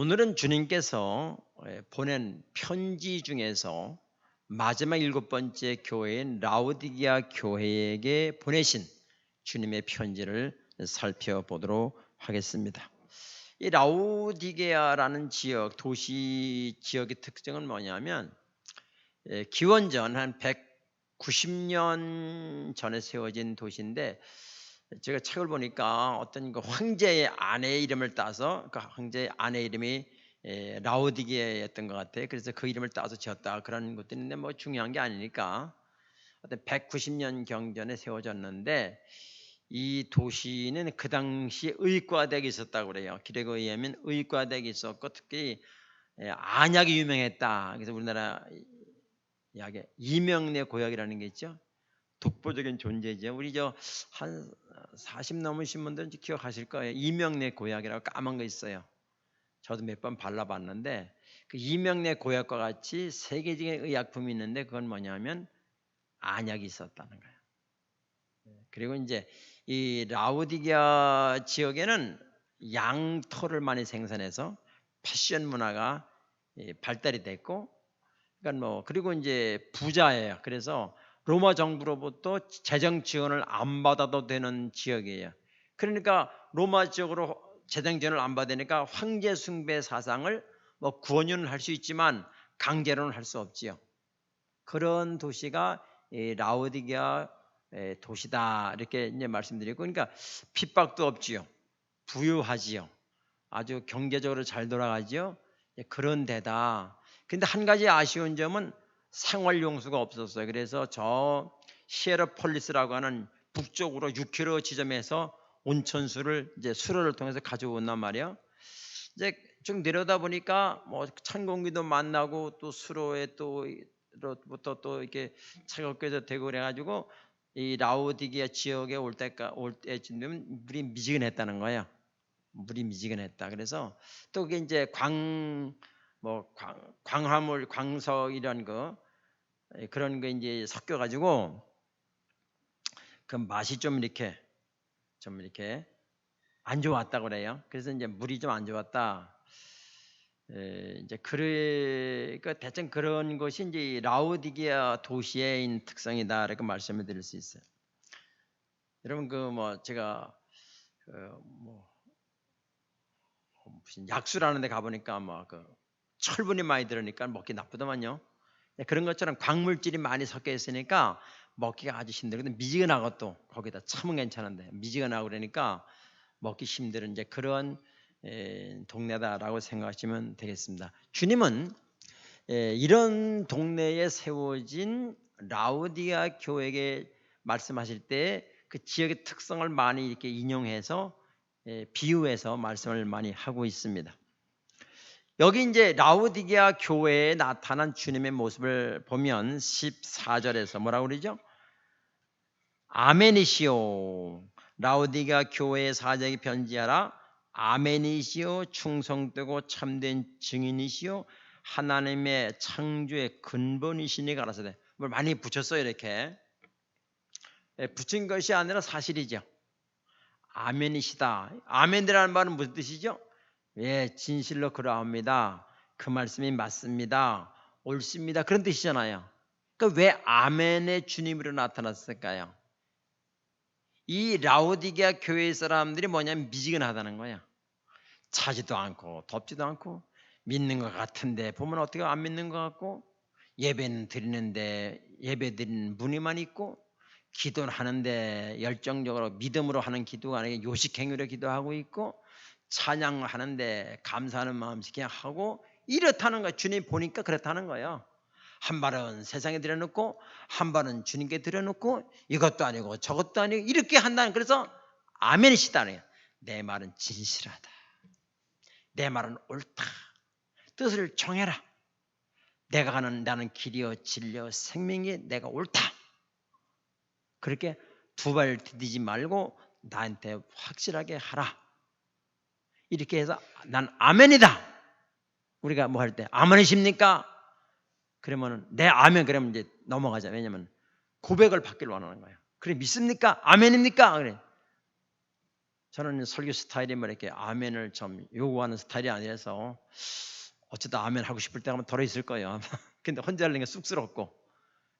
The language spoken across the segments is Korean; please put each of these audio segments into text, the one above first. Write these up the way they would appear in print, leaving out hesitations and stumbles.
오늘은 주님께서 보낸 편지 중에서 마지막 7번째 교회인 라오디게아 교회에게 보내신 주님의 편지를 살펴보도록 하겠습니다. 이 라오디게아라는 지역, 도시 지역의 특징은 뭐냐면 기원전 한 190년 전에 세워진 도시인데, 제가 책을 보니까 어떤 그 황제의 아내의 이름을 따서, 그 황제의 아내 이름이 라오디게였던 것 같아요. 그래서 그 이름을 따서 지었다 그런 것도 있는데 뭐 중요한 게 아니니까 어떤 190년 경전에 세워졌는데, 이 도시는 그 당시 의과대학이 있었다고 그래요. 기록에 의하면 의과대학이 있었고 특히 안약이 유명했다. 그래서 우리나라 약에 이명래 고약이라는 게 있죠. 독보적인 존재죠. 우리 저 한 40 넘으신 분들은 기억하실 거예요. 이명래 고약이라고 까만 거 있어요. 저도 몇 번 발라봤는데 그 이명래 고약과 같이 세계적인 의약품이 있는데 그건 뭐냐면 안약이 있었다는 거예요. 그리고 이제 이 라오디게아 지역에는 양털을 많이 생산해서 패션 문화가 발달이 됐고, 그러니까 뭐 그리고 이제 부자예요. 그래서 로마 정부로부터 재정 지원을 안 받아도 되는 지역이에요. 그러니까 로마 지역으로 재정 지원을 안 받으니까 황제 숭배 사상을 뭐 구원은 할 수 있지만 강제로는 할 수 없지요. 그런 도시가 라오디게아 도시다 이렇게 이제 말씀드리고, 그러니까 핍박도 없지요. 부유하지요. 아주 경제적으로 잘 돌아가지요. 그런 데다. 근데 한 가지 아쉬운 점은 생활용수가 없었어요. 그래서 저 시에라폴리스라고 하는 북쪽으로 6km 지점에서 온천수를 이제 수로를 통해서 가져온단 말이에요. 이제 쭉 내려다 보니까 뭐 찬 공기도 만나고 또 수로에 또로부터 또 이렇게 차갑게도 되고 그래가지고 이 라오디게아 지역에 올 때쯤 되면 물이 미지근했다는 거예요. 물이 미지근했다. 그래서 또 그게 이제 광화물, 광석 이런 거 그런 거 이제 섞여 가지고 그 맛이 좀 이렇게 안 좋았다 그래요. 그래서 이제 물이 좀 안 좋았다. 이제 그 대충 그런 것이 이제 라오디게아 도시의 특성이다 이렇게 말씀을 드릴 수 있어요. 여러분 그 뭐 제가 뭐 무슨 약수라는 데 가보니까 뭐 그 철분이 많이 들으니까 먹기 나쁘더만요. 그런 것처럼 광물질이 많이 섞여 있으니까 먹기가 아주 힘들거든. 미지근하고 또 거기다 참은 괜찮은데 미지근하고 그러니까 먹기 힘든 이제 그런 동네다라고 생각하시면 되겠습니다. 주님은 이런 동네에 세워진 라오디게아 교회에게 말씀하실 때 그 지역의 특성을 많이 이렇게 인용해서 비유해서 말씀을 많이 하고 있습니다. 여기 이제 라오디게아 교회에 나타난 주님의 모습을 보면 14절에서 뭐라고 그러죠? 아멘이시오. 라오디게아 교회의 사자에게 편지하라. 아멘이시오. 충성되고 참된 증인이시오. 하나님의 창조의 근본이시니 가라사대. 뭘 많이 붙였어요 이렇게. 붙인 것이 아니라 사실이죠. 아멘이시다. 아멘이라는 말은 무슨 뜻이죠? 예, 진실로 그러합니다. 그 말씀이 맞습니다. 옳습니다. 그런 뜻이잖아요. 그러니까 왜 아멘의 주님으로 나타났을까요? 이 라오디게아 교회 사람들이 뭐냐면 미지근하다는 거야. 차지도 않고 덥지도 않고 믿는 것 같은데 보면 어떻게 안 믿는 것 같고, 예배는 드리는데 예배 드리는 무늬만 있고, 기도를 하는데 열정적으로 믿음으로 하는 기도가 아니라 요식행위로 기도하고 있고, 찬양을 하는데 감사하는 마음씩 그냥 하고 이렇다는 거예요. 주님 보니까 그렇다는 거예요. 한 발은 세상에 들여놓고 한 발은 주님께 들여놓고 이것도 아니고 저것도 아니고 이렇게 한다는, 그래서 아멘이시다는 거예요. 내 말은 진실하다. 내 말은 옳다. 뜻을 정해라. 내가 가는 나는 길이요 진리요 생명이 내가 옳다. 그렇게 두 발 디디지 말고 나한테 확실하게 하라. 이렇게 해서 난 아멘이다. 우리가 뭐 할 때 아멘이십니까? 그러면 내 아멘 그러면 이제 넘어가자. 왜냐면 고백을 받기를 원하는 거예요. 그래 믿습니까? 아멘입니까? 그래. 저는 설교 스타일이 뭐 이렇게 아멘을 좀 요구하는 스타일이 아니라서 어쩌다 아멘 하고 싶을 때가 덜어 있을 거예요. 근데 혼자 하는 게 쑥스럽고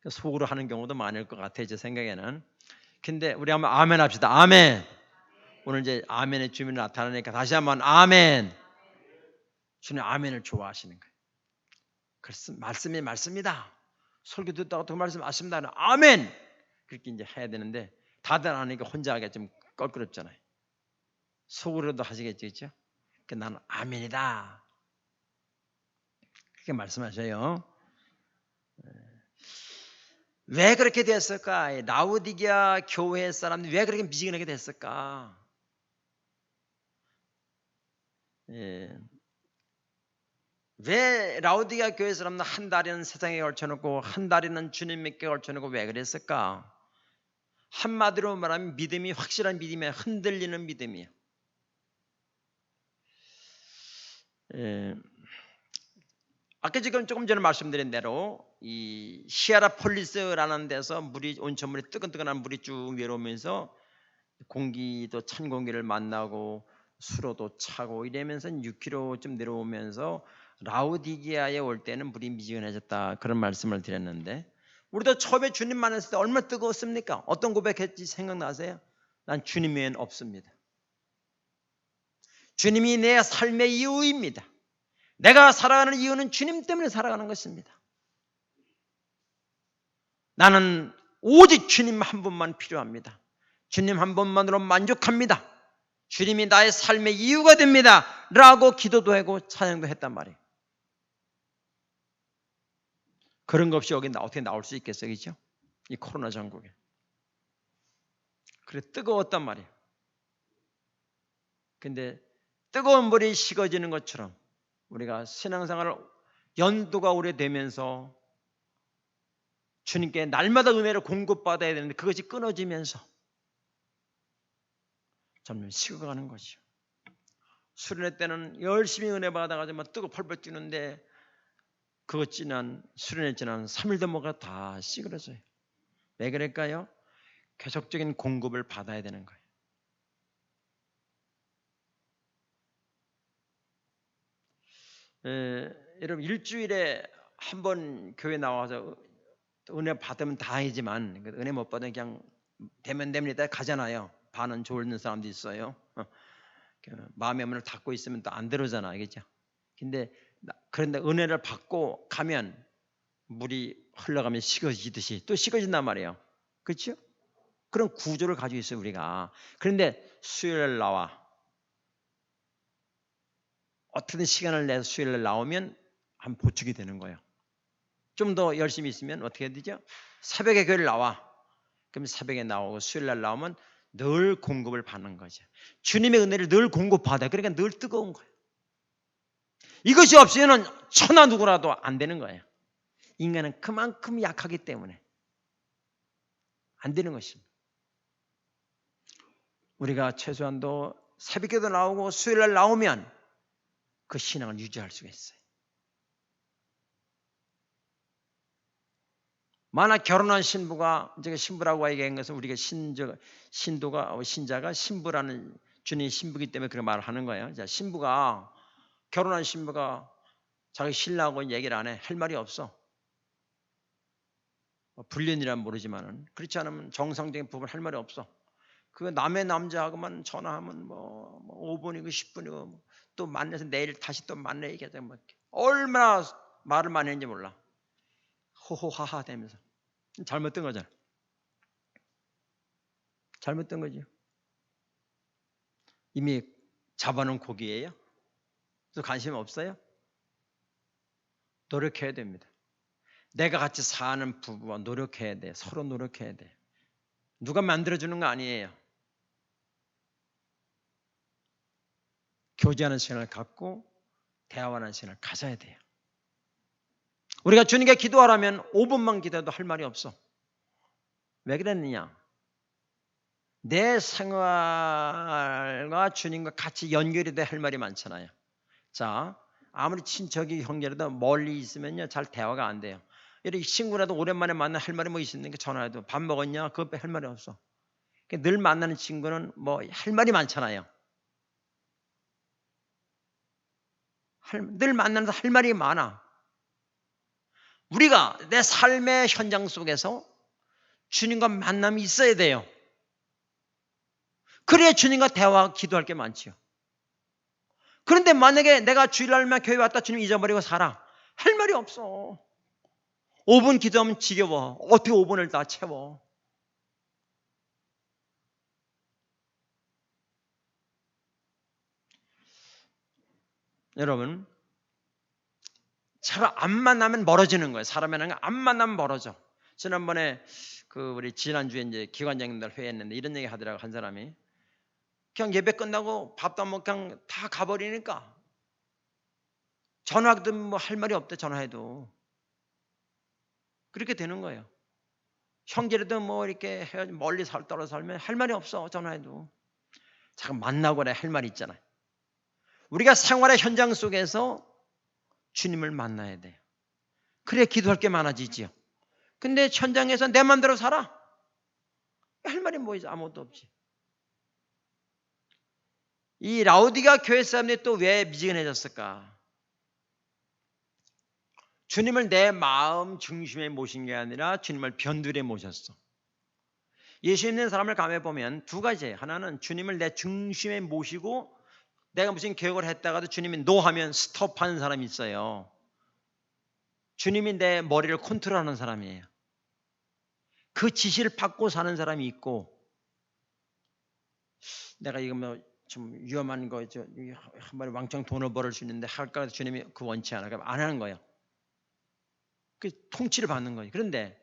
속으로 하는 경우도 많을 것 같아요. 제 생각에는. 근데 우리 한번 아멘 합시다. 아멘. 오늘 이제 아멘의 주민이 나타나니까 다시 한번 아멘. 주님 아멘을 좋아하시는 거예요. 그래서 말씀이 말씀이다. 설교 듣다가 그 말씀 맞습니다. 아멘. 그렇게 이제 해야 되는데 다들 안 하니까 혼자 하기가 좀 껄끄럽잖아요. 속으로도 하시겠죠, 그렇죠? 그러니까 나는 아멘이다. 그렇게 말씀하셔요. 왜 그렇게 됐을까? 라오디게아 교회 사람들이 왜 그렇게 미지근하게 됐을까? 왜 라오디게아 교회 사람들은 한 다리는 세상에 걸쳐놓고 한 다리는 주님께 걸쳐놓고 왜 그랬을까? 한마디로 말하면 믿음이 확실한 믿음이야. 흔들리는 믿음이야. 아까 지금 조금 전에 말씀드린 대로 이 히아라폴리스라는 데서 물이 온천물이 뜨끈뜨끈한 물이 쭉 내려오면서 공기도 찬 공기를 만나고 수로도 차고 이러면서 6km쯤 내려오면서 라오디게아에 올 때는 물이 미지근해졌다 그런 말씀을 드렸는데 우리도 처음에 주님 만났을 때 얼마나 뜨거웠습니까? 어떤 고백했지 생각나세요? 난 주님 외엔 없습니다. 주님이 내 삶의 이유입니다. 내가 살아가는 이유는 주님 때문에 살아가는 것입니다. 나는 오직 주님 한 분만 필요합니다. 주님 한 분만으로 만족합니다. 주님이 나의 삶의 이유가 됩니다. 라고 기도도 하고 찬양도 했단 말이에요. 그런 것 없이 여기 어떻게 나올 수 있겠어요? 그렇죠? 이 코로나 전국에. 그래 뜨거웠단 말이에요. 근데 뜨거운 물이 식어지는 것처럼 우리가 신앙생활을 연도가 오래되면서 주님께 날마다 은혜를 공급받아야 되는데 그것이 끊어지면서 점점 식어가는 거죠. 수련회 때는 열심히 은혜 받아가지고 뜨거 펄펄 뛰는데 그것 지난 수련회 지난 3일 되면 다 시그러져요. 왜 그럴까요? 계속적인 공급을 받아야 되는 거예요. 여러분 일주일에 한 번 교회 나와서 은혜 받으면 다행이지만 은혜 못 받으면 그냥 되면 됩니다 가잖아요. 반은 졸는 사람도 있어요. 마음의 문을 닫고 있으면 또 안 들어오잖아, 알겠죠? 근데 그런데 은혜를 받고 가면 물이 흘러가면 식어지듯이 또 식어진단 말이에요. 그렇죠? 그런 구조를 가지고 있어요 우리가. 그런데 수요일 나와 어떻게든 시간을 내서 수요일날 나오면 한 보충이 되는 거예요. 좀 더 열심히 있으면 어떻게 되죠? 새벽에 교회를 나와. 그럼 새벽에 나오고 수요일날 나오면 늘 공급을 받는 거죠. 주님의 은혜를 늘 공급받아요. 그러니까 늘 뜨거운 거예요. 이것이 없으면 천하 누구라도 안 되는 거예요. 인간은 그만큼 약하기 때문에 안 되는 것입니다. 우리가 최소한도 새벽에도 나오고 수요일날 나오면 그 신앙을 유지할 수가 있어요. 만약 결혼한 신부가 제가 신부라고 얘기한 것은 우리가 신자가 신부라는 주님의 신부기 때문에 그런 말을 하는 거예요. 자, 결혼한 신부가 자기 신랑하고 얘기를 안 해. 할 말이 없어. 불륜이란 모르지만은 그렇지 않으면 정상적인 부부는 할 말이 없어. 그 남의 남자하고만 전화하면 뭐 5분이고 10분이고 또 만나서 내일 다시 또 만나 얘기하자 뭐 얼마나 말을 많이 했는지 몰라. 호호하하 되면서 잘못된 거잖아. 잘못된 거죠. 이미 잡아놓은 고기예요. 그래서 관심 없어요. 노력해야 됩니다. 내가 같이 사는 부부와 노력해야 돼. 서로 노력해야 돼. 누가 만들어주는 거 아니에요. 교제하는 시간을 갖고 대화하는 시간을 가져야 돼요. 우리가 주님께 기도하라면 5분만 기도해도 할 말이 없어. 왜 그랬느냐? 내 생활과 주님과 같이 연결이 돼 할 말이 많잖아요. 자, 아무리 친척이 형제라도 멀리 있으면요 잘 대화가 안 돼요. 이렇게 친구라도 오랜만에 만나 할 말이 뭐 있습니까? 전화해도 밥 먹었냐? 그거 할 말이 없어. 늘 만나는 친구는 뭐 할 말이 많잖아요. 늘 만나면서 할 말이 많아. 우리가 내 삶의 현장 속에서 주님과 만남이 있어야 돼요. 그래야 주님과 대화, 기도할 게 많지요. 그런데 만약에 내가 주일날만 교회 왔다 주님 잊어버리고 살아. 할 말이 없어. 5분 기도하면 지겨워. 어떻게 5분을 다 채워. 여러분, 제가 안 만나면 멀어지는 거예요. 사람이라는 건 안 만나면 멀어져. 지난번에 우리 지난주에 이제 기관장님들 회의했는데 이런 얘기 하더라고. 한 사람이 그냥 예배 끝나고 밥도 안 먹고 그냥 다 가버리니까 전화도 뭐 할 말이 없대. 전화해도 그렇게 되는 거예요. 형제라도 뭐 이렇게 멀리 떨어져 살면 할 말이 없어. 전화해도 잠깐 만나고 그래 할 말이 있잖아요. 우리가 생활의 현장 속에서 주님을 만나야 돼요. 그래야 기도할 게 많아지지요. 근데 현장에서 내 맘대로 살아. 할 말이 뭐 있어? 아무것도 없지. 이 라오디가 교회 사람들이 또 왜 미지근해졌을까? 주님을 내 마음 중심에 모신 게 아니라 주님을 변두리에 모셨어. 예수 믿는 사람을 가만히 보면 두 가지예요. 하나는 주님을 내 중심에 모시고 내가 무슨 계획을 했다가도 주님이 노하면 스톱하는 사람이 있어요. 주님이 내 머리를 컨트롤하는 사람이에요. 그 지시를 받고 사는 사람이 있고, 내가 이거 뭐 좀 위험한 거, 한 번에 왕창 돈을 벌을 수 있는데 할까 해서 주님이 그 원치 않아. 그럼 안 하는 거예요. 그 통치를 받는 거예요. 그런데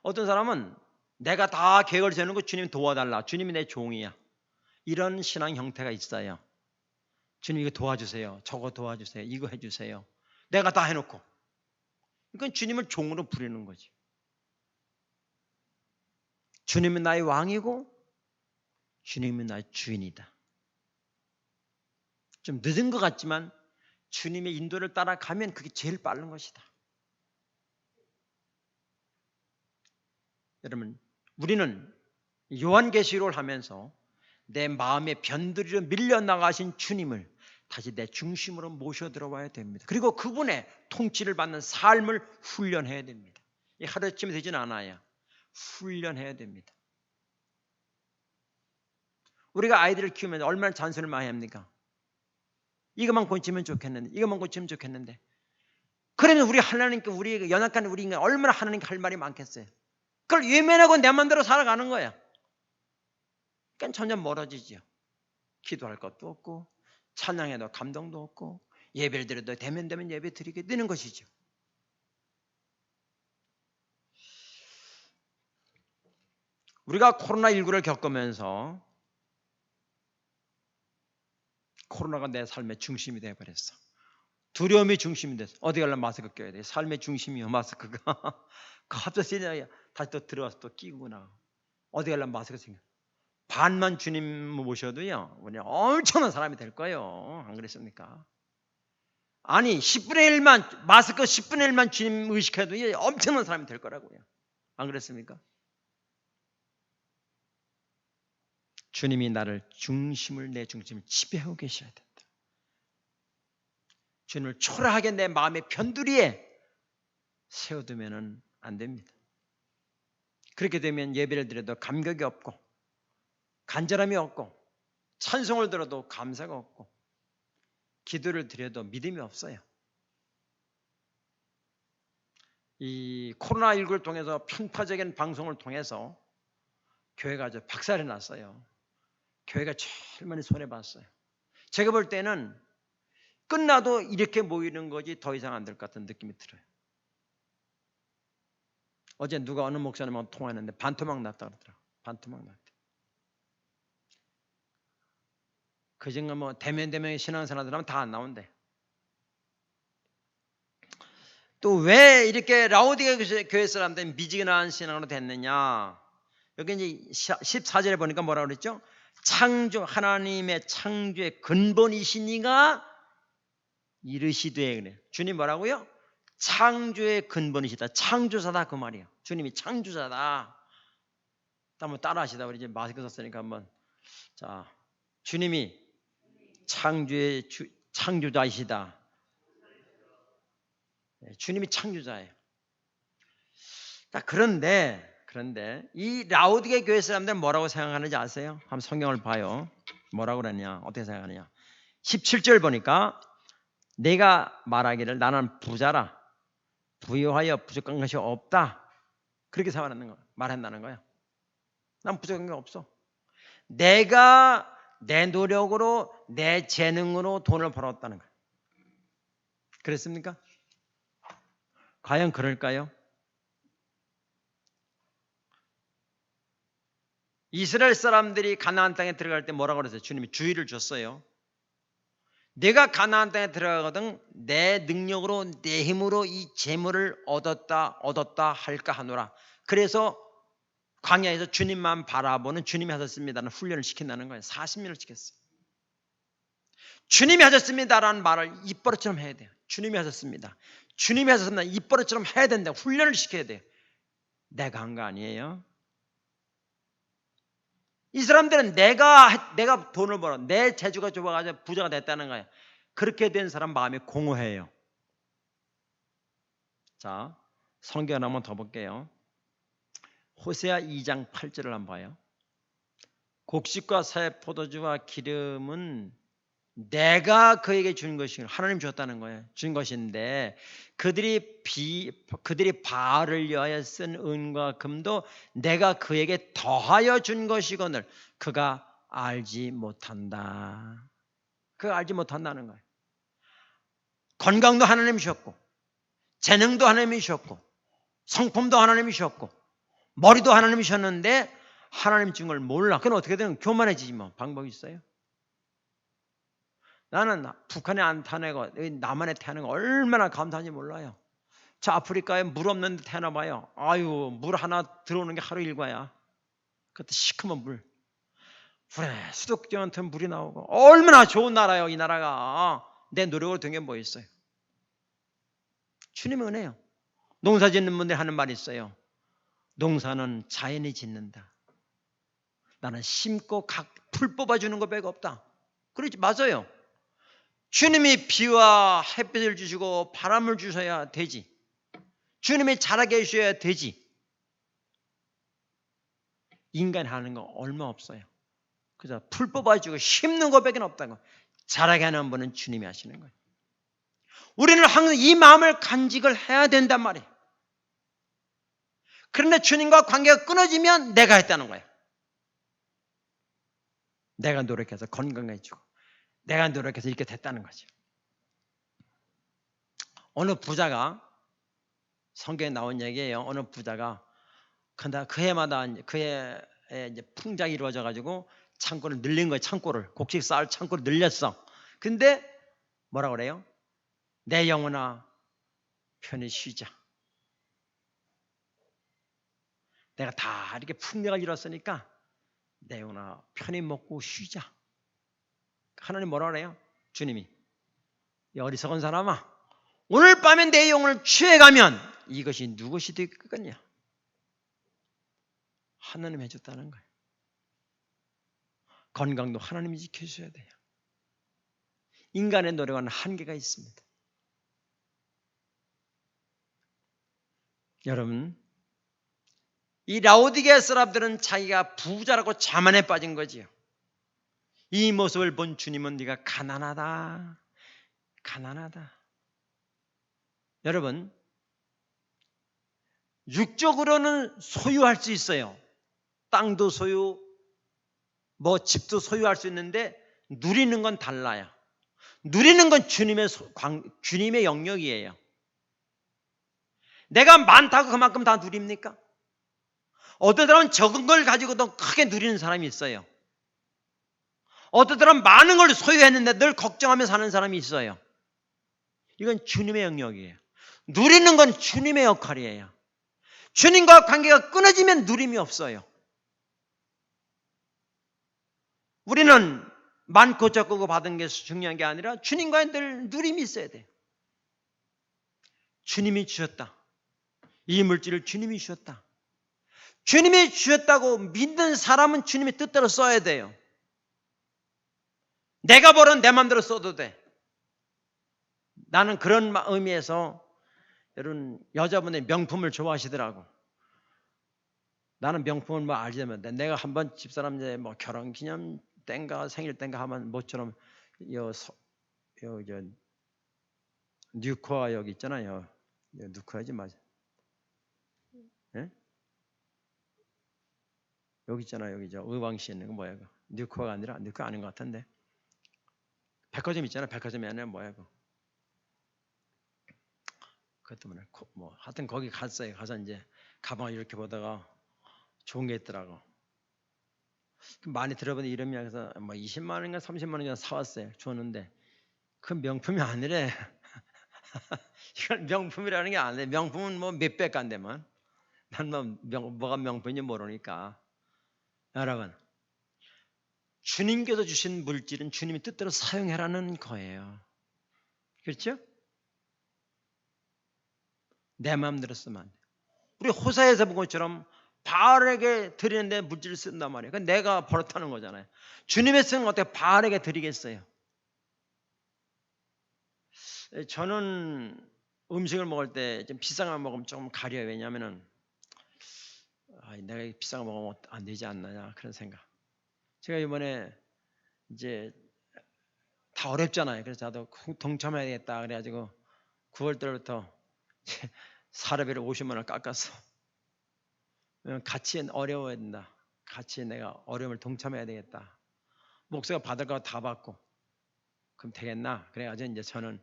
어떤 사람은 내가 다 계획을 세우는 거 주님 도와달라. 주님이 내 종이야. 이런 신앙 형태가 있어요. 주님 이거 도와주세요. 저거 도와주세요. 이거 해주세요. 내가 다 해놓고. 그러니까 주님을 종으로 부리는 거지. 주님은 나의 왕이고 주님은 나의 주인이다. 좀 늦은 것 같지만 주님의 인도를 따라가면 그게 제일 빠른 것이다. 여러분, 우리는 요한계시록을 하면서 내 마음의 변두리로 밀려나가신 주님을 다시 내 중심으로 모셔 들어와야 됩니다. 그리고 그분의 통치를 받는 삶을 훈련해야 됩니다. 이 하루아침에 되지는 않아요. 훈련해야 됩니다. 우리가 아이들을 키우면 얼마나 잔소리를 많이 합니까? 이것만 고치면 좋겠는데, 이것만 고치면 좋겠는데. 그러면 우리 하나님께, 우리 연약한 우리 인간 얼마나 하나님께 할 말이 많겠어요. 그걸 외면하고 내 맘대로 살아가는 거야. 그러니까 점점 멀어지죠. 기도할 것도 없고 찬양해도 감동도 없고 예배를 드려도 되면 예배 드리게 되는 것이죠. 우리가 코로나19를 겪으면서 코로나가 내 삶의 중심이 되어버렸어. 두려움이 중심이 됐어. 어디 가려면 마스크 껴야 돼. 삶의 중심이요 마스크가. 갑자기 다시 또 들어와서 또 끼고 나가. 어디 가려면 마스크 생겨. 반만 주님 모셔도요 우리 엄청난 사람이 될 거예요. 안 그랬습니까? 아니 10분의 1만 마스크 10분의 1만 주님 의식해도 엄청난 사람이 될 거라고요. 안 그랬습니까? 주님이 나를 내 중심을 지배하고 계셔야 된다. 주님을 초라하게 내 마음의 변두리에 세워두면 안 됩니다. 그렇게 되면 예배를 드려도 감격이 없고 간절함이 없고 찬송을 들어도 감사가 없고 기도를 드려도 믿음이 없어요. 이 코로나19를 통해서 편파적인 방송을 통해서 교회가 아주 박살이 났어요. 교회가 제일 많이 손해봤어요. 제가 볼 때는 끝나도 이렇게 모이는 거지 더 이상 안 될 것 같은 느낌이 들어요. 어제 누가 어느 목사님하고 통화했는데 반토막 났다 그러더라고요. 반토막 났대. 그중에 뭐 대면대면 신앙생활들 하면 다 안 나온대. 또 왜 이렇게 라오디게 교회 사람들이 미지근한 신앙으로 됐느냐? 여기 이제 14절에 보니까 뭐라고 그랬죠? 하나님의 창조의 근본이시니가 이르시되 그래. 주님 뭐라고요? 창조의 근본이시다. 창조자다 그 말이에요. 주님이 창조자다. 한번 따라하시다. 우리 이제 마스크 썼으니까 한번. 자, 주님이 창조의 창조자이시다. 주님이 창조자예요. 그런데 이 라오디게 교회 사람들은 뭐라고 생각하는지 아세요? 한번 성경을 봐요. 뭐라고 그러냐? 어떻게 생각하느냐? 17절 보니까 내가 말하기를 나는 부자라 부유하여 부족한 것이 없다. 그렇게 말한다는 거야. 난 부족한 게 없어. 내가 내 노력으로 내 재능으로 돈을 벌었다는 거야. 그랬습니까? 과연 그럴까요? 이스라엘 사람들이 가나안 땅에 들어갈 때 뭐라고 그랬어요? 주님이 주의를 줬어요. 내가 가나안 땅에 들어가거든 내 능력으로 내 힘으로 이 재물을 얻었다 할까 하노라. 그래서 광야에서 주님만 바라보는 주님이 하셨습니다라는 훈련을 시킨다는 거예요. 40년을 시켰어요. 주님이 하셨습니다라는 말을 입버릇처럼 해야 돼요. 주님이 하셨습니다. 주님이 하셨습니다. 입버릇처럼 해야 된다. 훈련을 시켜야 돼요. 내가 한 거 아니에요. 이 사람들은 내가 돈을 벌어 내 재주가 좋아가지고 부자가 됐다는 거예요. 그렇게 된 사람 마음이 공허해요. 자, 성경 한번 더 볼게요. 호세아 2장 8절을 한번 봐요. 곡식과 새 포도주와 기름은 내가 그에게 준 것이 하나님 줬다는 거예요. 준 것인데 그들이 바알을 위하여 쓴 은과 금도 내가 그에게 더하여 준 것이거늘 그가 알지 못한다. 그가 알지 못한다는 거예요. 건강도 하나님이 주셨고 재능도 하나님이 주셨고 성품도 하나님이 주셨고 머리도 하나님이 주셨는데 하나님 준 걸 몰라. 그건 어떻게 되면 교만해지지 뭐. 방법이 있어요? 나는 북한에 안 태어나고 남한에 태어난 거 얼마나 감사한지 몰라요. 저 아프리카에 물 없는 데 태어나 봐요. 아유, 물 하나 들어오는 게 하루 일과야. 그것도 시커먼 물. 그래, 수도권한테 물이 나오고 얼마나 좋은 나라예요. 이 나라가. 내 노력으로 된 게 뭐 있어요? 주님의 은혜요. 농사 짓는 분들이 하는 말이 있어요. 농사는 자연이 짓는다. 나는 심고 각 풀 뽑아주는 것 빼고 없다. 그렇지, 맞아요. 주님이 비와 햇빛을 주시고 바람을 주셔야 되지. 주님이 자라게 해주셔야 되지. 인간이 하는 거 얼마 없어요. 그래서 풀 뽑아주고 심는 것밖에 없다고. 자라게 하는 분은 주님이 하시는 거예요. 우리는 항상 이 마음을 간직을 해야 된단 말이에요. 그런데 주님과 관계가 끊어지면 내가 했다는 거예요. 내가 노력해서 건강해지고 내가 노력해서 이렇게 됐다는 거죠. 어느 부자가 성경에 나온 얘기예요. 어느 부자가 그 해마다 그 해에 이제 풍작이 이루어져 가지고 창고를 늘린 거예요. 곡식 쌓을 창고를 늘렸어. 근데 뭐라 그래요? 내 영혼아 편히 쉬자. 내가 다 이렇게 풍작을 이뤘으니까 내 영혼아 편히 먹고 쉬자. 하나님 뭐라 그래요? 주님이 이 어리석은 사람아, 오늘 밤에 내 영혼을 취해가면 이것이 누구시 되겠냐? 하나님 해줬다는 거예요. 건강도 하나님이 지켜주셔야 돼요. 인간의 노력은 한계가 있습니다. 여러분, 이 라오디게아 사람들은 자기가 부자라고 자만에 빠진 거지요. 이 모습을 본 주님은 네가 가난하다. 여러분, 육적으로는 소유할 수 있어요. 땅도 소유, 집도 소유할 수 있는데 누리는 건 달라요. 누리는 건 주님의 영역이에요. 내가 많다고 그만큼 다 누립니까? 어떤 사람은 적은 걸 가지고도 크게 누리는 사람이 있어요. 어떤 사람은 많은 걸 소유했는데 늘 걱정하며 사는 사람이 있어요. 이건 주님의 영역이에요. 누리는 건 주님의 역할이에요. 주님과 관계가 끊어지면 누림이 없어요. 우리는 많고 적고 받은 게 중요한 게 아니라 주님과의 늘 누림이 있어야 돼요. 주님이 주셨다. 이 물질을 주님이 주셨다. 주님이 주셨다고 믿는 사람은 주님의 뜻대로 써야 돼요. 내가 벌은 내 마음대로 써도 돼. 나는 그런 의미에서 여러분 여자분의 명품을 좋아하시더라고. 나는 명품을 뭐 알지만 내가 한번 집사람 이제 뭐 결혼기념 땐가 생일 땐가 하면 모처럼 저 뉴코아 여기 있잖아요. 뉴코아지 맞아. 예? 여기 있잖아요. 여기 저 의왕시에 있는 거 뭐야? 뉴코아가 아니라 뉴코아 아닌 것 같은데. 백화점 있잖아. 백화점이 아니라 뭐야? 그것도 뭐 하여튼 거기 갔어요. 가서 이제 가방을 이렇게 보다가 좋은 게 있더라고. 많이 들어본 이름이야. 그래서 뭐 20만 원인가 30만 원인가 사왔어요. 줬는데 그 명품이 아니래. 이건 명품이라는 게 아니래. 명품은 뭐 몇백 안 되면 난 뭐가 명품인지 모르니까. 여러분 주님께서 주신 물질은 주님의 뜻대로 사용해라는 거예요. 그렇죠? 내 마음대로 쓰면 안 돼. 우리 호사에서 본 것처럼 바알에게 드리는데 물질을 쓴단 말이에요. 그건 내가 버릇하는 거잖아요. 주님의 쓰는 거 어떻게 바알에게 드리겠어요? 저는 음식을 먹을 때 좀 비싼 거 먹으면 좀 가려요. 왜냐하면은 내가 비싼 거 먹으면 안 되지 않느냐 그런 생각. 제가 이번에 이제 다 어렵잖아요. 그래서 나도 동참해야 되겠다 그래가지고 9월달부터 사례비를 50만 원 깎았어. 같이 어려워야 된다. 같이 내가 어려움을 동참해야 되겠다. 목사가 받을 거 다 받고 그럼 되겠나? 그래가지고 이제 저는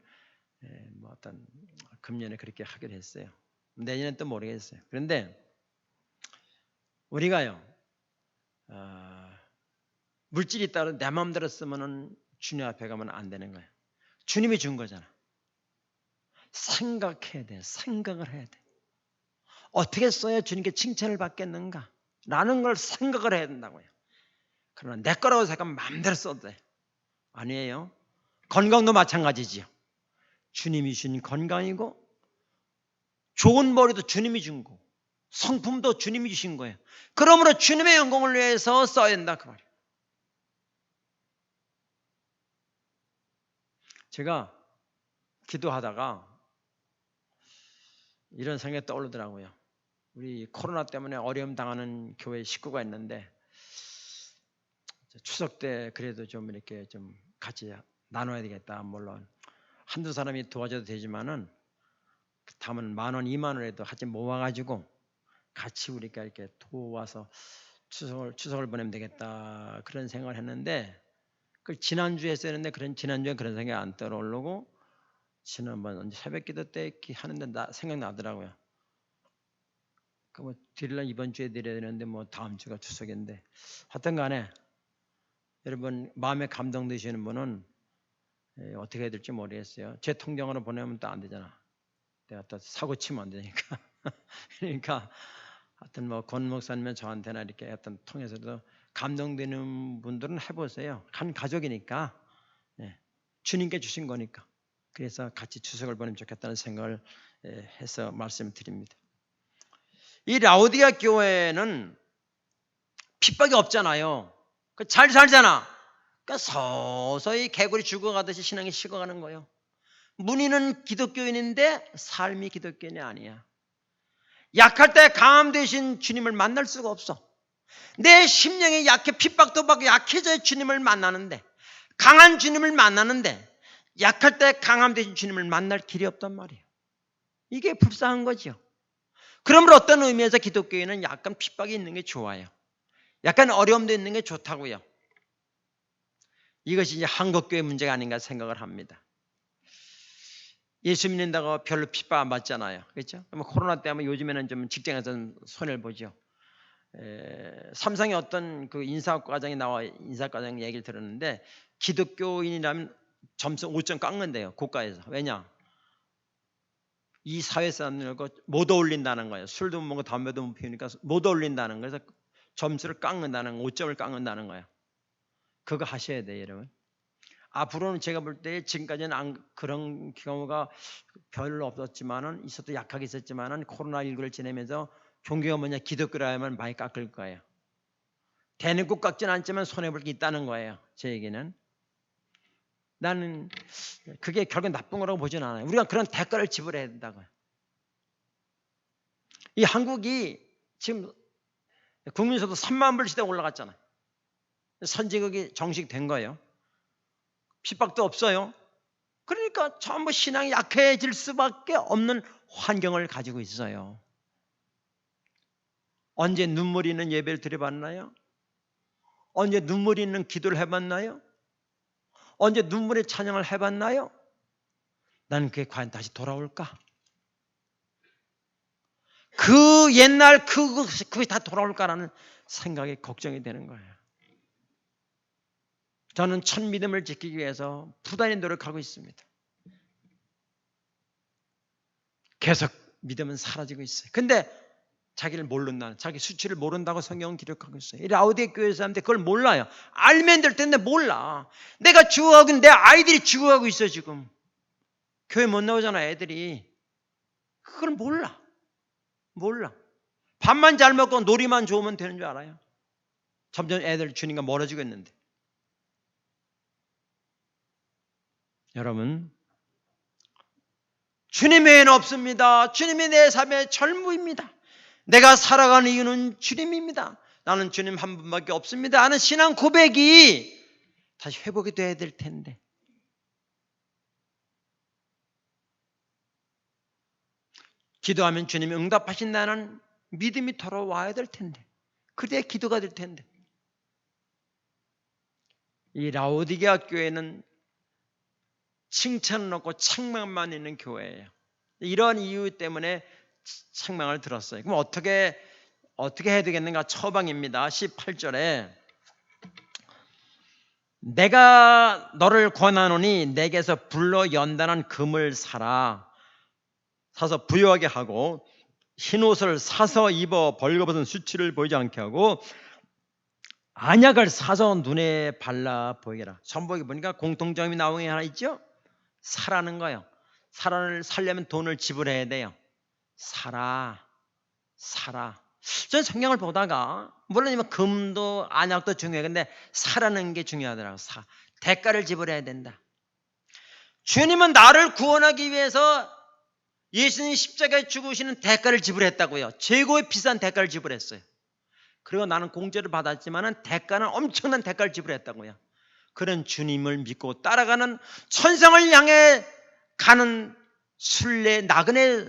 뭐 어떤 금년에 그렇게 하기로 했어요. 내년엔 또 모르겠어요. 그런데 우리가요 물질이 따로 내 마음대로 쓰면은 주님 앞에 가면 안 되는 거예요. 주님이 준 거잖아. 생각해야 돼. 생각을 해야 돼. 어떻게 써야 주님께 칭찬을 받겠는가? 라는 걸 생각을 해야 된다고요. 그러나 내 거라고 생각하면 마음대로 써도 돼. 아니에요. 건강도 마찬가지지요. 주님이 주신 건강이고 좋은 머리도 주님이 준 거고 성품도 주님이 주신 거예요. 그러므로 주님의 영광을 위해서 써야 된다 그 말이에요. 제가 기도하다가 이런 생각이 떠오르더라고요. 우리 코로나 때문에 어려움 당하는 교회 식구가 있는데 추석 때 그래도 좀 이렇게 좀 같이 나눠야 되겠다. 물론 한두 사람이 도와줘도 되지만은 다음은 10,000원, 20,000원에도 같이 모아가지고 같이 우리가 이렇게 도와서 추석을 보내면 되겠다 그런 생각을 했는데 그 지난주에 했었는데 지난주에 그런 생각이 안 떠오르고 지난번 새벽기도 때 하는데 생각나더라고요. 뭐 드릴라 이번 주에 드려야 되는데 뭐 다음 주가 추석인데 하여튼간에 여러분 마음에 감동되시는 분은 어떻게 해야 될지 모르겠어요. 제 통장으로 보내면 또 안 되잖아. 내가 또 사고 치면 안 되니까. 그러니까 하여튼 뭐 권 목사님은 저한테나 이렇게 하여튼 통해서도 감동되는 분들은 해보세요. 한 가족이니까 주님께 주신 거니까. 그래서 같이 추석을 보내면 좋겠다는 생각을 해서 말씀드립니다. 이 라오디가 교회는 핍박이 없잖아요. 잘 살잖아. 그러니까 서서히 개구리 죽어가듯이 신앙이 식어가는 거예요. 문의는 기독교인인데 삶이 기독교인이 아니야. 약할 때 강함 되신 주님을 만날 수가 없어. 내 심령이 약해 핍박도 받고 약해져야 주님을 만나는데 강한 주님을 만나는데 약할 때 강함 되신 주님을 만날 길이 없단 말이에요. 이게 불쌍한 거죠. 그러므로 어떤 의미에서 기독교인은 약간 핍박이 있는 게 좋아요. 약간 어려움도 있는 게 좋다고요. 이것이 이제 한국교회 문제가 아닌가 생각을 합니다. 예수 믿는다고 별로 핍박 안 받잖아요. 그렇죠? 코로나 때문에 요즘에는 좀 직장에서 손해를 보죠. 삼성의 어떤 그 인사과장이 나와 인사과장 얘기를 들었는데 기독교인이라면 점수 5점 깎는데요. 국가에서. 왜냐? 이 사회 사람들과 못 어울린다는 거예요. 술도 못 먹고 담배도 못 피우니까 못 어울린다는 거예요. 그래서 점수를 깎는다는 5점을 깎는다는 거예요. 그거 하셔야 돼요, 여러분. 앞으로는 제가 볼 때 지금까지는 그런 경우가 별로 없었지만은 있어도 약하게 있었지만은 코로나19를 지내면서 종교가 뭐냐? 기독교라면 많이 깎을 거예요. 대는 꼭 깎지는 않지만 손해볼 게 있다는 거예요. 제 얘기는. 나는 그게 결국 나쁜 거라고 보지는 않아요. 우리가 그런 대가를 지불해야 된다고요. 이 한국이 지금 국민소득 3만 불 시대 올라갔잖아요. 선진국이 정식된 거예요. 핍박도 없어요. 그러니까 전부 신앙이 약해질 수밖에 없는 환경을 가지고 있어요. 언제 눈물이 있는 예배를 드려봤나요? 언제 눈물이 있는 기도를 해봤나요? 언제 눈물의 찬양을 해봤나요? 나는 그게 과연 다시 돌아올까? 그 옛날 그게 다 돌아올까라는 생각이 걱정이 되는 거예요. 저는 첫 믿음을 지키기 위해서 부단히 노력하고 있습니다. 계속 믿음은 사라지고 있어요. 근데 자기를 모른다는, 자기 수치를 모른다고 성경은 기록하고 있어요. 이 라오디게 교회 사람들 그걸 몰라요. 알면 될 텐데 몰라. 내가 죽어가고 있는데 내 아이들이 죽어가고 있어 지금. 교회 못 나오잖아 애들이. 그걸 몰라. 밥만 잘 먹고 놀이만 좋으면 되는 줄 알아요. 점점 애들 주님과 멀어지고 있는데. 여러분, 주님 외에는 없습니다. 주님이 내 삶의 전부입니다. 내가 살아가는 이유는 주님입니다. 나는 주님 한 분밖에 없습니다 하는 신앙 고백이 다시 회복이 돼야 될 텐데. 기도하면 주님이 응답하신다는 믿음이 돌아와야 될 텐데. 그래야 기도가 될 텐데. 이 라오디게아 교회는 칭찬은 없고 책망만 있는 교회예요. 이런 이유 때문에 책망을 들었어요. 그럼 어떻게 해야 되겠는가? 처방입니다. 18절에 내가 너를 권하노니 내게서 불로 연단한 금을 사서 부유하게 하고 흰옷을 사서 입어 벌거벗은 수치를 보이지 않게 하고 안약을 사서 눈에 발라 보이게 하라. 선복에 보니까 공통점이 나오는 게 하나 있죠? 사라는 거예요. 살려면 돈을 지불해야 돼요. 사라. 저는 성경을 보다가 물론 금도 안약도 중요해요. 근데 사라는 게 중요하더라고요. 대가를 지불해야 된다. 주님은 나를 구원하기 위해서 예수님 십자가에 죽으시는 대가를 지불했다고요. 최고의 비싼 대가를 지불했어요. 그리고 나는 공짜를 받았지만 대가는 엄청난 대가를 지불했다고요. 그런 주님을 믿고 따라가는 천성을 향해 가는 나그네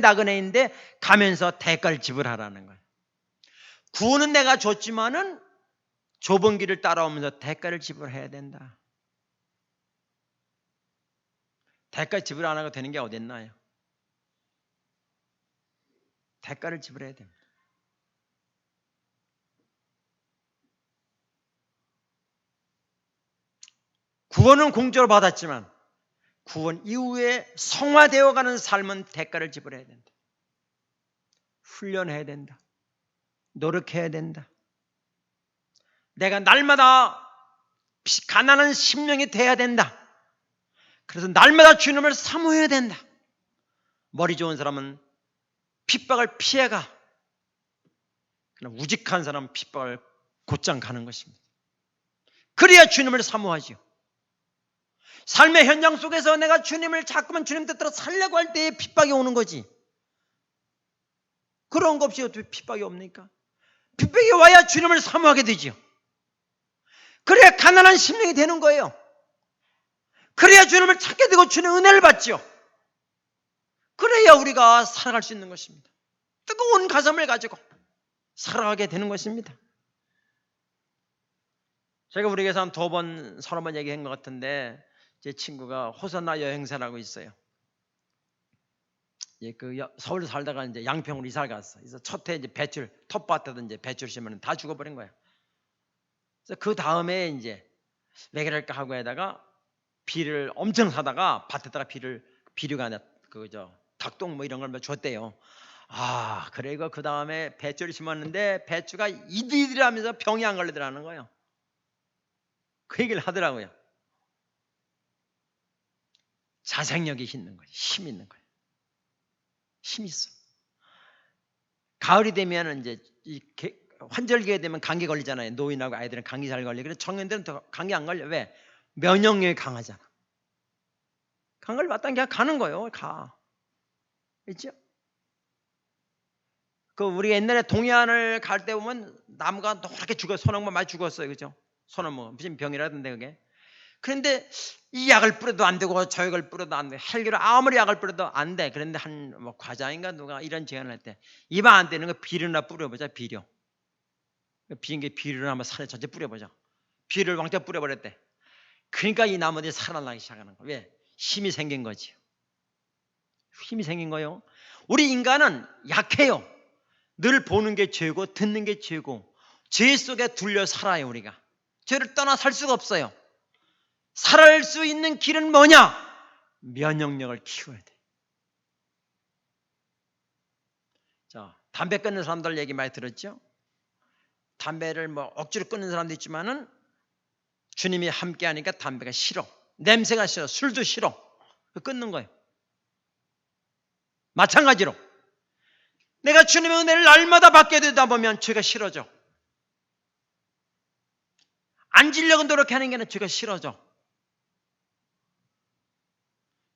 나그네인데 가면서 대가를 지불하라는 거예요. 구원은 내가 줬지만은 좁은 길을 따라오면서 대가를 지불해야 된다. 대가 지불 안 하고 되는 게 어딨나요? 대가를 지불해야 됩니다. 구원은 공짜로 받았지만 구원 이후에 성화되어가는 삶은 대가를 지불해야 된다. 훈련해야 된다. 노력해야 된다. 내가 날마다 가난한 심령이 돼야 된다. 그래서 날마다 주님을 사모해야 된다. 머리 좋은 사람은 핍박을 피해가. 그러나 우직한 사람은 핍박을 곧장 가는 것입니다. 그래야 주님을 사모하지요. 삶의 현장 속에서 내가 주님을 자꾸만 주님 뜻대로 살려고 할 때에 핍박이 오는 거지. 그런 거 없이 어떻게 핍박이 옵니까? 핍박이 와야 주님을 사모하게 되지요. 그래야 가난한 심령이 되는 거예요. 그래야 주님을 찾게 되고 주님의 은혜를 받지요. 그래야 우리가 살아갈 수 있는 것입니다. 뜨거운 가슴을 가지고 살아가게 되는 것입니다. 제가 우리 교회에서 한 2번, 3번 얘기한 것 같은데 제 친구가 호산나 여행사라고 있어요. 서울 살다가 이제 양평으로 이사를 갔어. 그래서 첫해 이제 배출, 텃밭에도 이제 배출 심으면 다 죽어버린 거예요. 그래서 그 다음에 이제 왜 그럴까 하고 하다가 비를 엄청 사다가 밭에다가 비료가 아니라 닭똥 뭐 이런 걸 줬대요. 그리고 그 다음에 배추를 심었는데 배추가 이들이라면서 병이 안 걸리더라는 거예요. 그 얘기를 하더라고요. 자생력이 있는 거예요. 힘이 있는 거예요. 힘이 있어. 가을이 되면 이제 환절기가 되면 감기 걸리잖아요. 노인하고 아이들은 감기 잘 걸리고, 그래서 청년들은 더 감기 안 걸려. 왜? 면역력이 강하잖아. 감기를 맞다 그냥 가는 거예요. 가. 있죠? 그 우리 옛날에 동해안을 갈 때 보면 나무가 노랗게 소나무가 많이 죽었어요. 그죠? 소나무 무슨 병이라던데 그게. 그런데 이 약을 뿌려도 안 되고 저 약을 뿌려도 안 돼. 헬기로 아무리 약을 뿌려도 안 돼. 그런데 한 뭐 과장인가 누가 이런 제안을 할 때 입 안 되는 거 비료나 뿌려보자. 비료. 비행기 비료를 한번 산에 전체 뿌려보자. 비료를 왕창 뿌려버렸대. 그러니까 이 나무들이 살아나기 시작하는 거예요. 왜? 힘이 생긴 거지요. 힘이 생긴 거예요. 우리 인간은 약해요. 늘 보는 게 죄고 듣는 게 죄고 죄 속에 둘려 살아요. 우리가 죄를 떠나 살 수가 없어요. 살아갈 수 있는 길은 뭐냐? 면역력을 키워야 돼. 자, 담배 끊는 사람들 얘기 많이 들었죠? 담배를 뭐 억지로 끊는 사람도 있지만은 주님이 함께 하니까 담배가 싫어. 냄새가 싫어. 술도 싫어. 끊는 거예요. 마찬가지로 내가 주님의 은혜를 날마다 받게 되다 보면 죄가 싫어져. 안 지려고 노력하는 게 아니라 죄가 싫어져.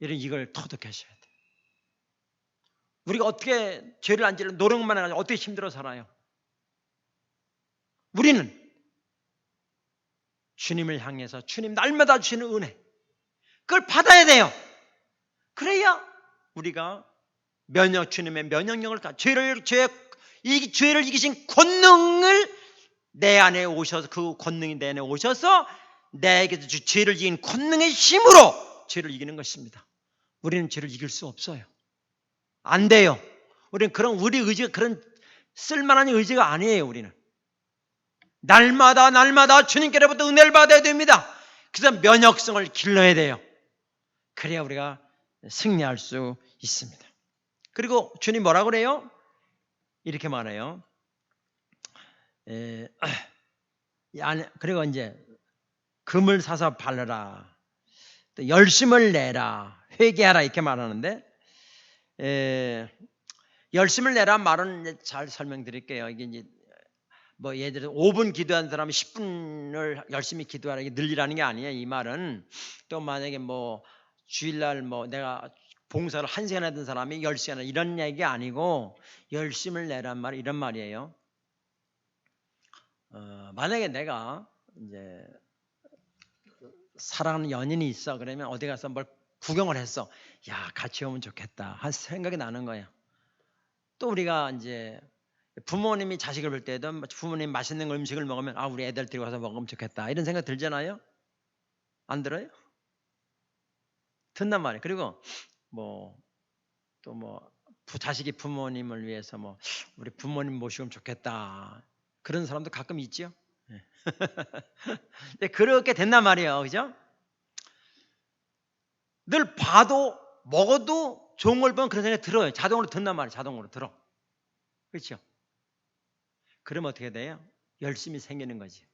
이걸 터득하셔야 돼요. 우리가 어떻게 죄를 안 지려고 노력만 해가지고 어떻게 힘들어 살아요? 우리는 주님을 향해서 주님 날마다 주시는 은혜 그걸 받아야 돼요. 그래야 우리가 주님의 면역력을 이 죄를 이기신 권능을 내 안에 오셔서 그 권능이 내 안에 오셔서 내게서 죄를 이긴 권능의 힘으로 죄를 이기는 것입니다. 우리는 죄를 이길 수 없어요. 안 돼요. 우리는 우리 의지가 그런 쓸만한 의지가 아니에요. 우리는 날마다 주님께로부터 은혜를 받아야 됩니다. 그래서 면역성을 길러야 돼요. 그래야 우리가 승리할 수 있습니다. 그리고 주님 뭐라고 그래요? 이렇게 말해요. 그리고 이제 금을 사서 바르라, 또 열심을 내라, 회개하라 이렇게 말하는데, 열심을 내라 말은 잘 설명드릴게요. 이게 이제 뭐 예를 들어 5분 기도하는 사람이 10분을 열심히 기도하라, 이게 늘리라는 게 아니에요. 이 말은 또 만약에 뭐 주일날 뭐 내가 봉사를 1시간 하던 사람이 10시간 이런 얘기 아니고 열심을 내란 말 이런 말이에요. 만약에 내가 이제 사랑하는 연인이 있어. 그러면 어디 가서 뭘 구경을 했어. 야, 같이 오면 좋겠다 한 생각이 나는 거예요. 또 우리가 이제 부모님이 자식을 볼 때도 부모님 맛있는 음식을 먹으면 우리 애들 데리고 가서 먹으면 좋겠다 이런 생각 들잖아요. 안 들어요? 든단 말이에요. 그리고 자식이 부모님을 위해서 우리 부모님 모시면 좋겠다 그런 사람도 가끔 있죠. 근데 그렇게 된단 말이에요. 그죠? 늘 봐도 먹어도 좋은 걸 보면 그런 생각이 들어요. 자동으로 든단 말이에요. 자동으로 들어. 그렇죠? 그러면 어떻게 돼요? 열심히 생기는 거지.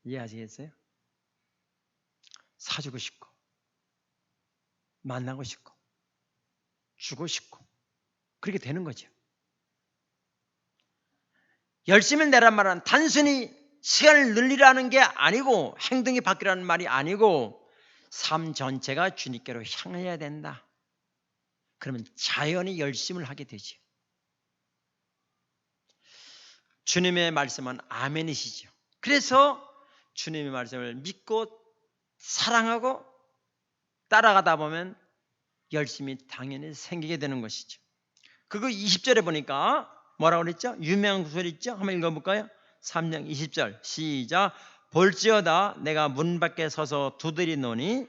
이해하시겠어요? 사주고 싶고 만나고 싶고 주고 싶고 그렇게 되는 거죠. 열심을 내란 말은 단순히 시간을 늘리라는 게 아니고 행동이 바뀌라는 말이 아니고 삶 전체가 주님께로 향해야 된다. 그러면 자연히 열심을 하게 되죠. 주님의 말씀은 아멘이시죠. 그래서 주님의 말씀을 믿고 사랑하고 따라가다 보면 열심히 당연히 생기게 되는 것이죠. 그거 20절에 보니까 뭐라고 그랬죠? 유명한 구절 있죠? 한번 읽어볼까요? 3장 20절 시작. 볼지어다 내가 문 밖에 서서 두드리노니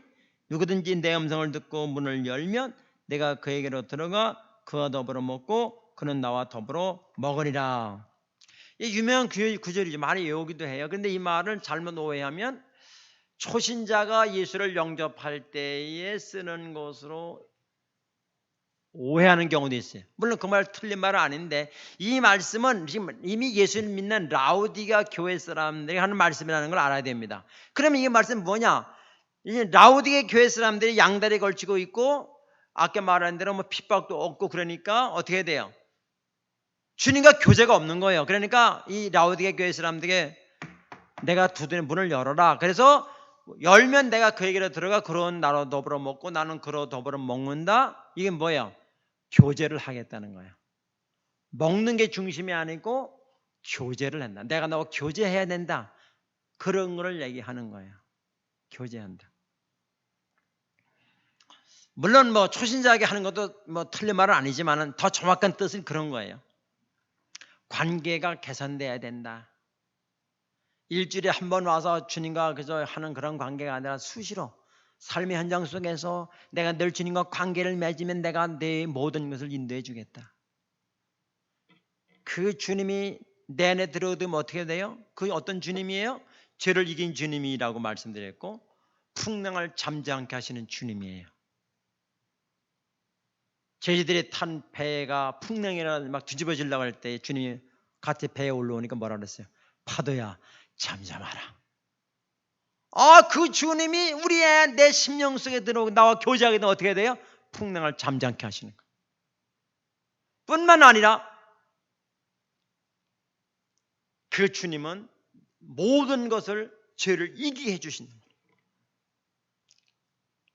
누구든지 내 음성을 듣고 문을 열면 내가 그에게로 들어가 그와 더불어 먹고 그는 나와 더불어 먹으리라. 이 유명한 구절이죠. 많이 외우기도 해요. 그런데 이 말을 잘못 오해하면 초신자가 예수를 영접할 때에 쓰는 것으로 오해하는 경우도 있어요. 물론 그 말 틀린 말은 아닌데 이 말씀은 지금 이미 예수를 믿는 라우디가 교회 사람들이 하는 말씀이라는 걸 알아야 됩니다. 그러면 이 말씀은 뭐냐? 이 라우디가 교회 사람들이 양다리 걸치고 있고 아까 말한 대로 핍박도 없고 그러니까 어떻게 돼요? 주님과 교제가 없는 거예요. 그러니까 이 라오디게 교회 사람들에게 내가 두드려 문을 열어라. 그래서 열면 내가 그에게로 들어가 그런 나로 더불어 먹고 나는 그로 더불어 먹는다. 이게 뭐예요? 교제를 하겠다는 거예요. 먹는 게 중심이 아니고 교제를 한다. 내가 너와 교제해야 된다. 그런 거를 얘기하는 거예요. 교제한다. 물론 뭐 초신자에게 하는 것도 뭐 틀린 말은 아니지만은 더 정확한 뜻은 그런 거예요. 관계가 개선돼야 된다. 일주일에 한 번 와서 주님과 그저 하는 그런 관계가 아니라 수시로 삶의 현장 속에서 내가 늘 주님과 관계를 맺으면 내가 내 모든 것을 인도해 주겠다. 그 주님이 내 안에 들어오면 어떻게 돼요? 그 어떤 주님이에요? 죄를 이긴 주님이라고 말씀드렸고 풍랑을 잠잠케 하시는 주님이에요. 제자들이 탄 배가 풍랑이라 막 뒤집어지려고 할 때 주님이 같이 배에 올라오니까 뭐라 그랬어요? 파도야 잠잠하라. 그 주님이 우리의 내 심령 속에 들어오고 나와 교제하게 되면 어떻게 돼요? 풍랑을 잠잠케 하시는 거예요. 뿐만 아니라 그 주님은 모든 것을 죄를 이기게 해주신다.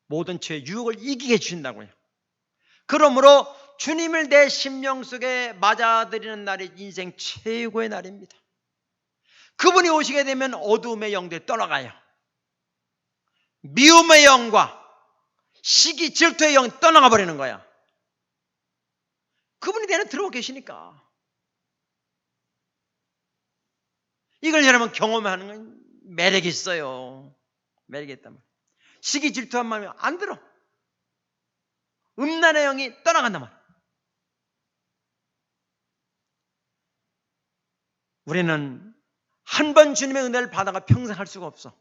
모든 죄의 유혹을 이기게 해주신다고요. 그러므로 주님을 내 심령 속에 맞아들이는 날이 인생 최고의 날입니다. 그분이 오시게 되면 어두움의 영들이 떠나가요. 미움의 영과 시기 질투의 영이 떠나가 버리는 거야. 그분이 내 안에 들어오고 계시니까. 이걸 여러분 경험하는 건 매력이 있어요. 매력이 있단 말이에요. 시기 질투한 마음이 안 들어. 음란의 영이 떠나간단 말이에요. 우리는 한 번 주님의 은혜를 받아가 평생 할 수가 없어.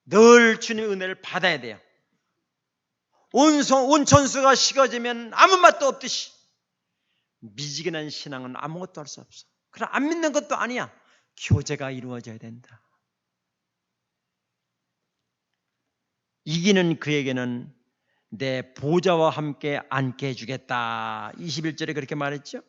늘 주님의 은혜를 받아야 돼요. 온천수가 식어지면 아무 맛도 없듯이 미지근한 신앙은 아무것도 할 수 없어. 그럼 안 믿는 것도 아니야. 교제가 이루어져야 된다. 이기는 그에게는 내 보좌와 함께 앉게 해주겠다. 21절에 그렇게 말했죠.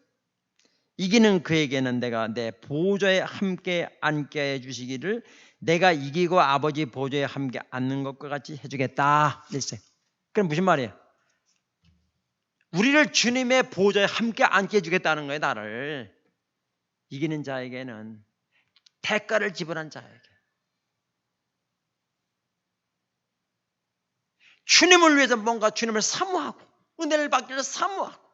이기는 그에게는 내가 내 보좌에 함께 앉게 해주시기를 내가 이기고 아버지 보좌에 함께 앉는 것과 같이 해주겠다. 그랬어요. 그럼 무슨 말이에요? 우리를 주님의 보좌에 함께 앉게 해주겠다는 거예요. 나를. 이기는 자에게는 대가를 지불한 자에게 주님을 위해서 뭔가 주님을 사모하고 은혜를 받기 위해서 사모하고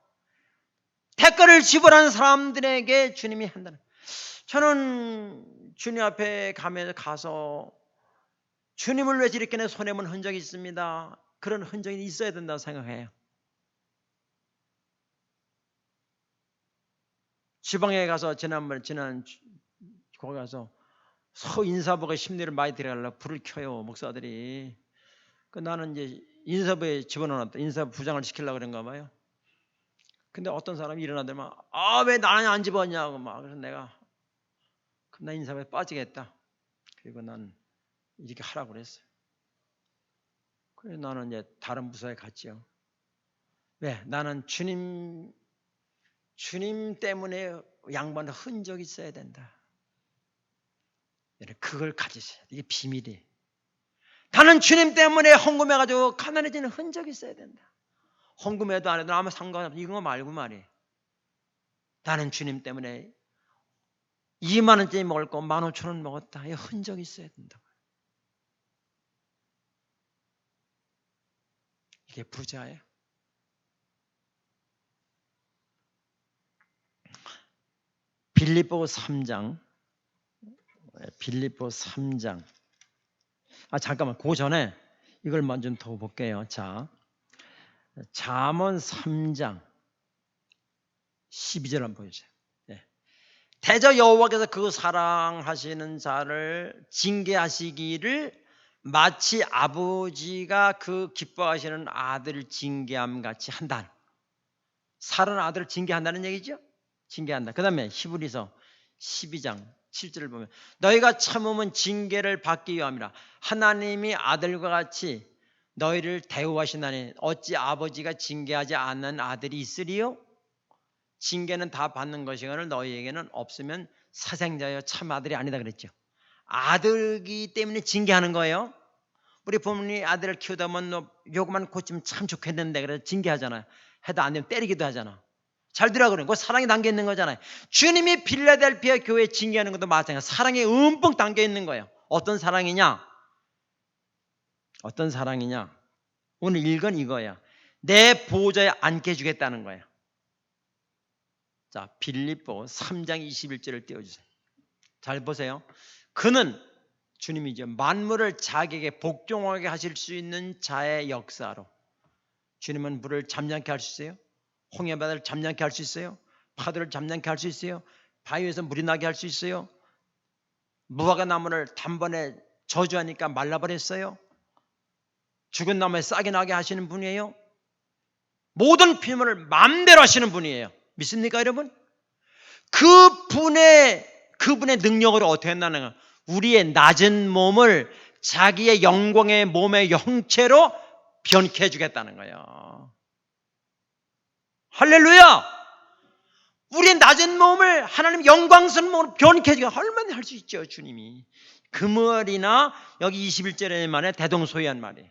대가를 지불하는 사람들에게 주님이 한다는. 저는 주님 앞에 가서 주님을 위해서 이렇게 내 손에 본 흔적이 있습니다. 그런 흔적이 있어야 된다고 생각해요. 지방에 가서 거기 가서 인사부가 심리를 많이 들어가려고 불을 켜요. 목사들이. 나는 이제 인사부에 집어넣었다. 인사부 부장을 시키려고 그런가 봐요. 근데 어떤 사람이 일어나더만 왜 나는 안 집었냐고 막. 그래서 내가 나 인사부에 빠지겠다. 그리고 난 이렇게 하라고 그랬어요. 그래서 나는 이제 다른 부서에 갔죠. 왜? 나는 주님 때문에 양반의 흔적이 있어야 된다. 그걸 가지셔야 돼. 이게 비밀이에요. 나는 주님 때문에 헌금해가지고 가난해지는 흔적이 있어야 된다. 헌금해도 안 해도 아무 상관없어. 이거 말고 말이에요. 나는 주님 때문에 2만 원짜리 먹을 거 15,000원 먹었다. 이 흔적이 있어야 된다. 이게 부자예요. 빌립보 3장. 잠깐만. 그 전에 이걸 먼저 더 볼게요. 자, 잠언 3장 12절 한번 보여주세요. 대저 여호와께서 그 사랑하시는 자를 징계하시기를 마치 아버지가 그 기뻐하시는 아들을 징계함 같이 한다. 사랑하는 아들을 징계한다는 얘기죠. 징계한다. 그 다음에 히브리서 12장 7절을 보면 너희가 참으면 징계를 받기 위함이라. 하나님이 아들과 같이 너희를 대우하시나니 어찌 아버지가 징계하지 않는 아들이 있으리요? 징계는 다 받는 것이거늘 너희에게는 없으면 사생자여 참 아들이 아니다 그랬죠. 아들이기 때문에 징계하는 거예요. 우리 부모님이 아들을 키우다 보면 너 요거만 고치면 참 좋겠는데 그래서 징계하잖아요. 해도 안 되면 때리기도 하잖아. 잘 들으라 그래. 그거 사랑이 담겨 있는 거잖아요. 주님이 빌라델피아 교회 징계하는 것도 마찬가지예요. 사랑이 움뿍 담겨 있는 거예요. 어떤 사랑이냐? 어떤 사랑이냐? 오늘 읽은 이거예요. 내 보좌에 앉게 해주겠다는 거예요. 자, 빌립보 3장 21절을 띄워주세요. 잘 보세요. 그는 주님이죠. 만물을 자기에게 복종하게 하실 수 있는 자의 역사로. 주님은 물을 잠잠케 할 수 있어요. 홍해바다를 잠잠케 할 수 있어요. 파도를 잠잠케 할 수 있어요. 바위에서 물이 나게 할 수 있어요. 무화과 나무를 단번에 저주하니까 말라버렸어요. 죽은 나무에 싹이 나게 하시는 분이에요. 모든 피조물을 마음대로 하시는 분이에요. 믿습니까 여러분? 그분의 능력으로 어떻게 한다는 거예요? 우리의 낮은 몸을 자기의 영광의 몸의 형체로 변케 해주겠다는 거예요. 할렐루야! 우리의 낮은 몸을 하나님 영광스러운 몸으로 변케 해주겠다. 얼마나 할 수 있죠 주님이. 그 말이나 여기 21절의 말에 대동소이한 말이에요.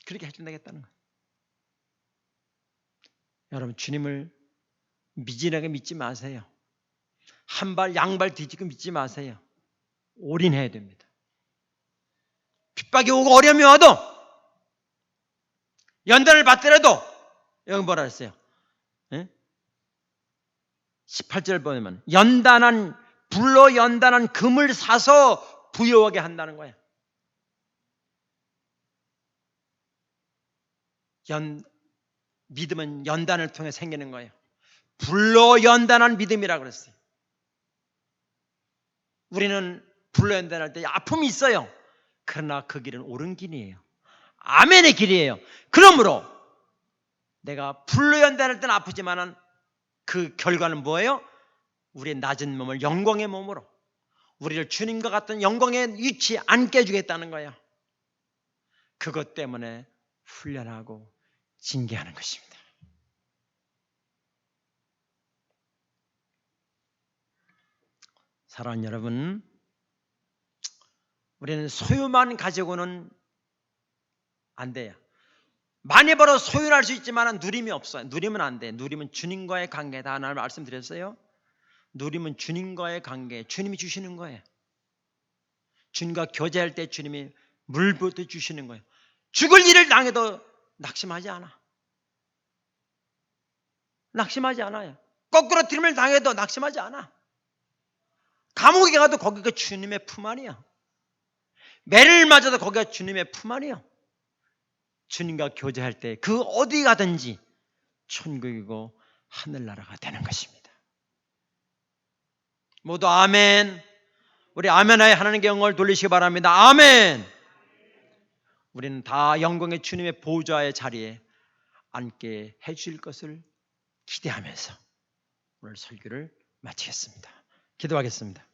그렇게 해준다겠다는 거예요. 여러분 주님을 미진하게 믿지 마세요. 한 발 양발 뒤집고 믿지 마세요. 올인해야 됩니다. 핍박이 오고 어려움이 와도 연단을 받더라도 여기 뭐라 했어요? 18절 보면 불로 연단한 금을 사서 부여하게 한다는 거예요. 믿음은 연단을 통해 생기는 거예요. 불로 연단한 믿음이라고 그랬어요. 우리는 불로 연단할 때 아픔이 있어요. 그러나 그 길은 옳은 길이에요. 아멘의 길이에요. 그러므로 내가 불로 연단할 때는 아프지만은 그 결과는 뭐예요? 우리의 낮은 몸을 영광의 몸으로 우리를 주님과 같은 영광의 위치에 앉게 해주겠다는 거예요. 그것 때문에 훈련하고 징계하는 것입니다. 사랑하는 여러분, 우리는 소유만 가지고는 안 돼요. 많이 벌어 소유할 수 있지만 누림이 없어요. 누리면 안 돼. 누리면 주님과의 관계다. 하나님 말씀드렸어요. 누리면 주님과의 관계, 주님이 주시는 거예요. 주님과 교제할 때 주님이 물부터 주시는 거예요. 죽을 일을 당해도 낙심하지 않아. 낙심하지 않아요. 거꾸로 들음을 당해도 낙심하지 않아. 감옥에 가도 거기가 주님의 품 안이야. 매를 맞아도 거기가 주님의 품 안이야. 주님과 교제할 때 그 어디 가든지 천국이고 하늘나라가 되는 것입니다. 모두 아멘. 우리 아멘하에 하나님께 영광을 돌리시기 바랍니다. 아멘. 우리는 다 영광의 주님의 보좌의 자리에 앉게 해주실 것을 기대하면서 오늘 설교를 마치겠습니다. 기도하겠습니다.